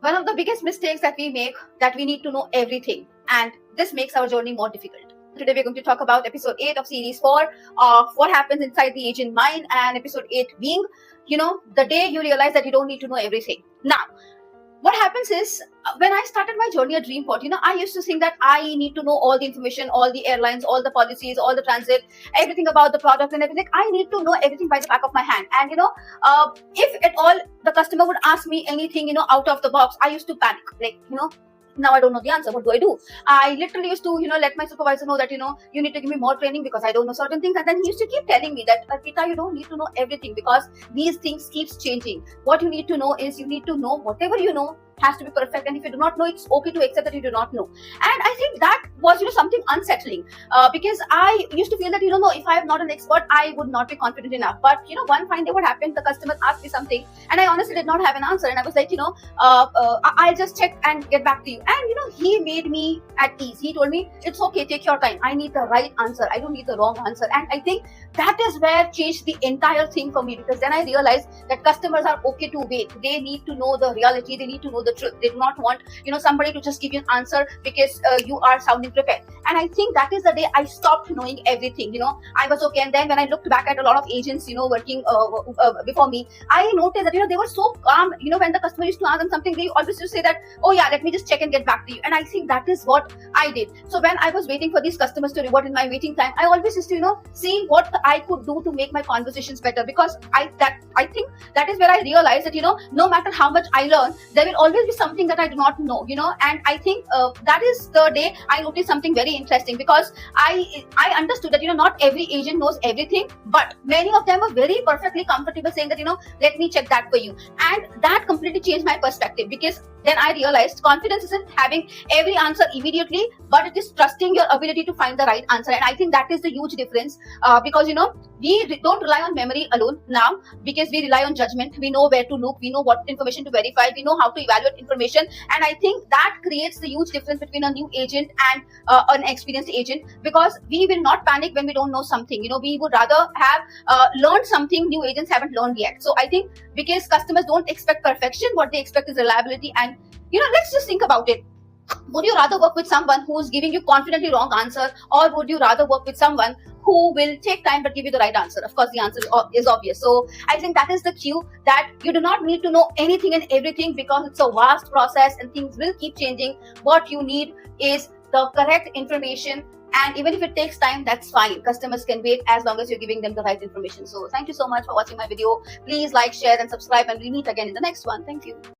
One of the biggest mistakes that we make, that we need to know everything, and this makes our journey more difficult. Today we're going to talk about episode 8 of series 4 of what happens inside the agent mind, and episode 8 being, the day you realize that you don't need to know everything. Now, what happens is, when I started my journey at Dreamport, I used to think that I need to know all the information, all the airlines, all the policies, all the transit, everything about the product and everything. I need to know everything by the back of my hand. And, if at all the customer would ask me anything, out of the box, I used to panic. Now I don't know the answer. What do I do? I literally used to, let my supervisor know that, you need to give me more training because I don't know certain things. And then he used to keep telling me that, Arpita, you don't need to know everything because these things keeps changing. What you need to know is you need to know whatever you know has to be perfect. And if you do not know, it's okay to accept that you do not know. And I think that was, something unsettling because I used to feel that, if I am not an expert, I would not be confident enough. But, one fine day what happened, the customer asked me something and I honestly did not have an answer. And I was like, I'll just check and get back to you. And, he made me at ease. He told me, it's okay, take your time. I need the right answer. I don't need the wrong answer. And I think that is where changed the entire thing for me, because then I realized that customers are okay to wait. They need to know the reality. They need to know the truth. They do not want, somebody to just give you an answer because you are sounding prepared. And I think that is the day I stopped knowing everything. I was okay. And then when I looked back at a lot of agents, working before me, I noticed that, they were so calm. When the customer used to ask them something, they always used to say that, oh yeah, let me just check and get back to you. And I think that is what I did. So when I was waiting for these customers to reward in my waiting time, I always used to, see what I could do to make my conversations better, because I think that is where I realized that, no matter how much I learn, there will always be something that I do not know, and I think that is the day I noticed something very interesting, because I understood that, not every agent knows everything, but many of them are very perfectly comfortable saying that, let me check that for you. And that completely changed my perspective, because then I realized confidence isn't having every answer immediately, but it is trusting your ability to find the right answer. And I think that is the huge difference, because, we don't rely on memory alone now, because we rely on judgment. We know where to look. We know what information to verify. We know how to evaluate information. And I think that creates the huge difference between a new agent and an experienced agent, because we will not panic when we don't know something. We would rather have learned something new agents haven't learned yet. So I think because customers don't expect perfection, what they expect is reliability. And, let's just think about it. Would you rather work with someone who is giving you confidently wrong answer, or would you rather work with someone who will take time but give you the right answer? Of course, the answer is obvious. So I think that is the cue, that you do not need to know anything and everything, because it's a vast process and things will keep changing. What you need is the correct information. And even if it takes time, that's fine. Customers can wait as long as you're giving them the right information. So thank you so much for watching my video. Please like, share, and subscribe, and we'll meet again in the next one. Thank you.